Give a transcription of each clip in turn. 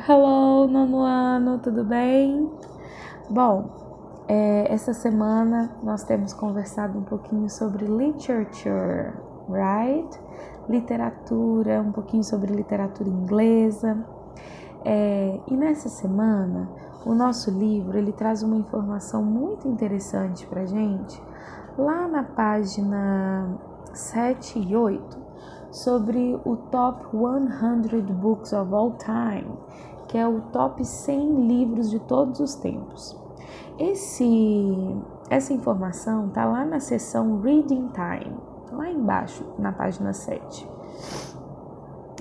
Hello, nono ano, tudo bem? Bom, essa semana nós temos conversado um pouquinho sobre literature, right? Literatura, um pouquinho sobre literatura inglesa. E nessa semana, o nosso livro, ele traz uma informação muito interessante pra gente, lá na página 7 e 8, sobre o Top 100 Books of All Time, que é o top 100 livros de todos os tempos. Essa informação está lá na seção Reading Time, lá embaixo, na página 7.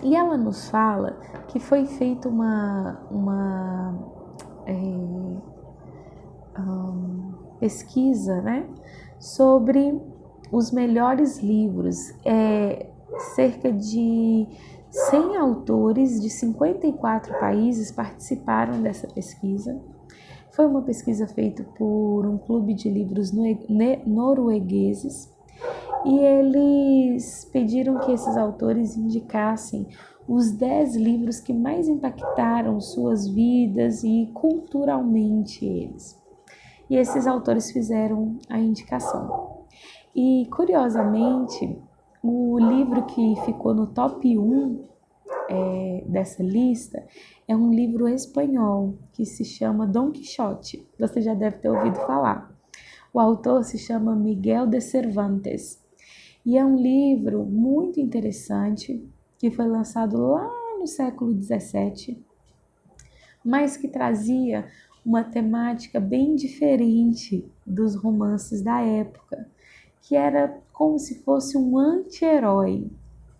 E ela nos fala que foi feita uma pesquisa, né, sobre os melhores livros. Cerca de 100 autores de 54 países participaram dessa pesquisa. Foi uma pesquisa feita por um clube de livros noruegueses e eles pediram que esses autores indicassem os 10 livros que mais impactaram suas vidas e culturalmente eles. E esses autores fizeram a indicação. E, curiosamente, o livro que ficou no top 1 dessa lista é um livro espanhol que se chama Don Quixote. Você já deve ter ouvido falar. O autor se chama Miguel de Cervantes. E é um livro muito interessante que foi lançado lá no século XVII, mas que trazia uma temática bem diferente dos romances da época, que era como se fosse um anti-herói,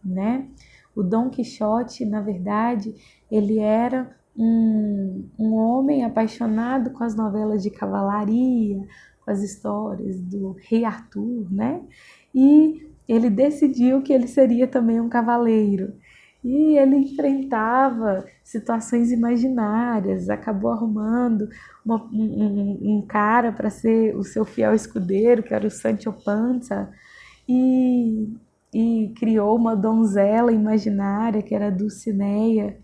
né? O Dom Quixote, na verdade, ele era um homem apaixonado com as novelas de cavalaria, com as histórias do rei Arthur, né? E ele decidiu que ele seria também um cavaleiro. E ele enfrentava situações imaginárias, acabou arrumando um cara para ser o seu fiel escudeiro, que era o Sancho Panza, e criou uma donzela imaginária, que era a Dulcinea,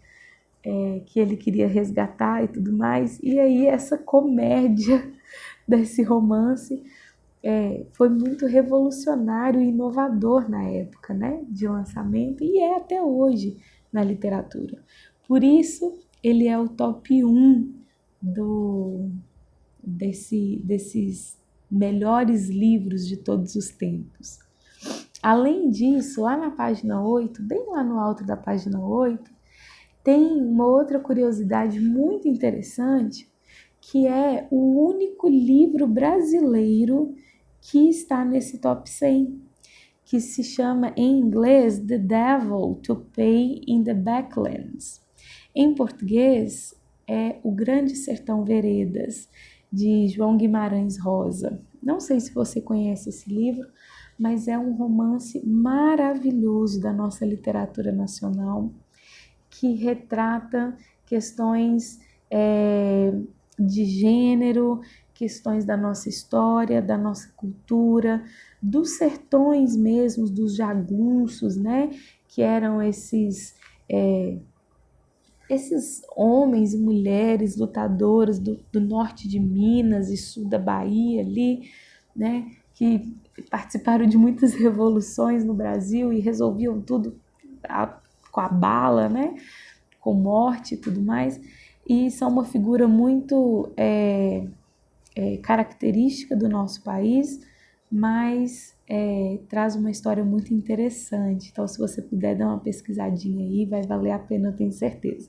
que ele queria resgatar e tudo mais. E aí essa comédia desse romance foi muito revolucionário e inovador na época, né, de lançamento, e é até hoje na literatura. Por isso, ele é o top 1 desses melhores livros de todos os tempos. Além disso, lá na página 8, bem lá no alto da página 8, tem uma outra curiosidade muito interessante, que é o único livro brasileiro que está nesse top 100, que se chama em inglês The Devil to Pay in the Backlands. Em português é O Grande Sertão Veredas, de João Guimarães Rosa. Não sei se você conhece esse livro, mas é um romance maravilhoso da nossa literatura nacional, que retrata questões de gênero, questões da nossa história, da nossa cultura, dos sertões mesmos, dos jagunços, né? Que eram esses homens e mulheres lutadores do norte de Minas e sul da Bahia ali, né? Que participaram de muitas revoluções no Brasil e resolviam tudo com a bala, né? Com morte e tudo mais. E são uma figura muito característica do nosso país, mas traz uma história muito interessante. Então, se você puder dar uma pesquisadinha aí, vai valer a pena, eu tenho certeza.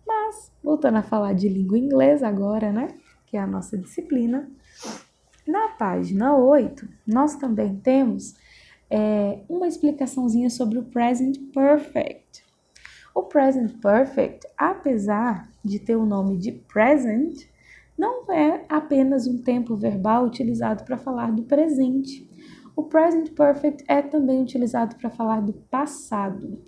Mas, voltando a falar de língua inglesa agora, né? Que é a nossa disciplina. Na página 8, nós também temos uma explicaçãozinha sobre o Present Perfect. O Present Perfect, apesar de ter o nome de present, não é apenas um tempo verbal utilizado para falar do presente. O Present Perfect é também utilizado para falar do passado.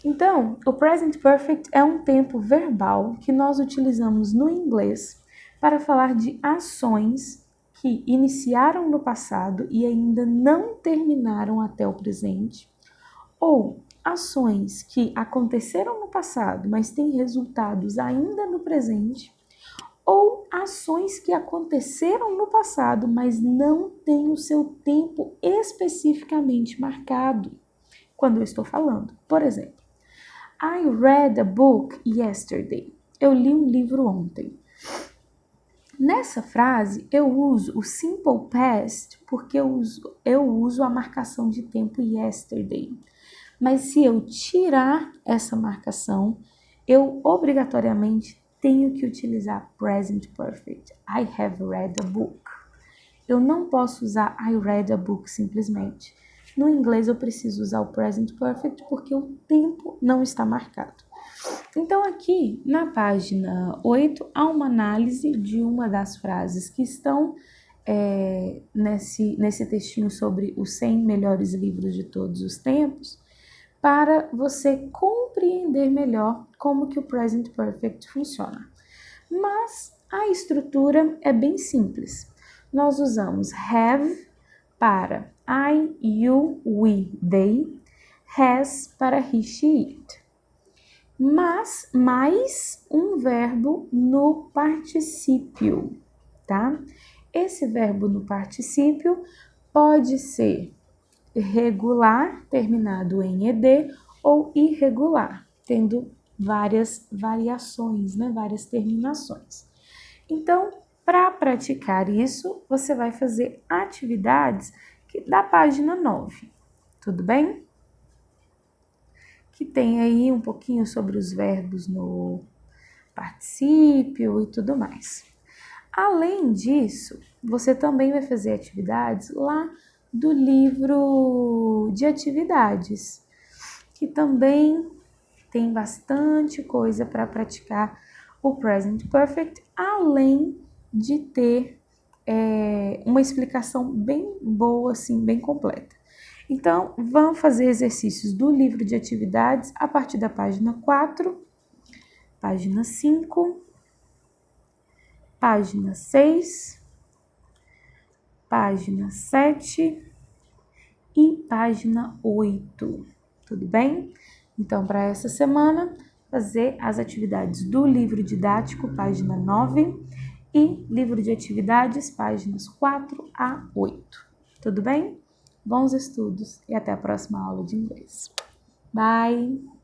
Então, o Present Perfect é um tempo verbal que nós utilizamos no inglês para falar de ações que iniciaram no passado e ainda não terminaram até o presente, ou ações que aconteceram no passado, mas têm resultados ainda no presente, ou ações que aconteceram no passado, mas não têm o seu tempo especificamente marcado quando eu estou falando. Por exemplo, I read a book yesterday. Eu li um livro ontem. Nessa frase, eu uso o simple past porque eu uso a marcação de tempo yesterday. Mas se eu tirar essa marcação, eu obrigatoriamente tenho que utilizar present perfect. I have read a book. Eu não posso usar I read a book simplesmente. No inglês eu preciso usar o present perfect porque o tempo não está marcado. Então aqui na página 8 há uma análise de uma das frases que estão nesse textinho sobre os 100 melhores livros de todos os tempos, para você compreender melhor como que o present perfect funciona. Mas a estrutura é bem simples. Nós usamos have para I, you, we, they, has para he, she, it. Mas mais um verbo no particípio, tá? Esse verbo no particípio pode ser regular, terminado em ed, ou irregular, tendo várias variações, né? Várias terminações. Então, para praticar isso, você vai fazer atividades da página 9, tudo bem? Que tem aí um pouquinho sobre os verbos no particípio e tudo mais. Além disso, você também vai fazer atividades lá do livro de atividades, que também tem bastante coisa para praticar o present perfect, além de ter uma explicação bem boa, assim, bem completa. Então, vamos fazer exercícios do livro de atividades a partir da página 4, página 5, página 6, página 7 e página 8, tudo bem? Então, para essa semana, fazer as atividades do livro didático, página 9, e livro de atividades, páginas 4 a 8, tudo bem? Bons estudos e até a próxima aula de inglês. Bye!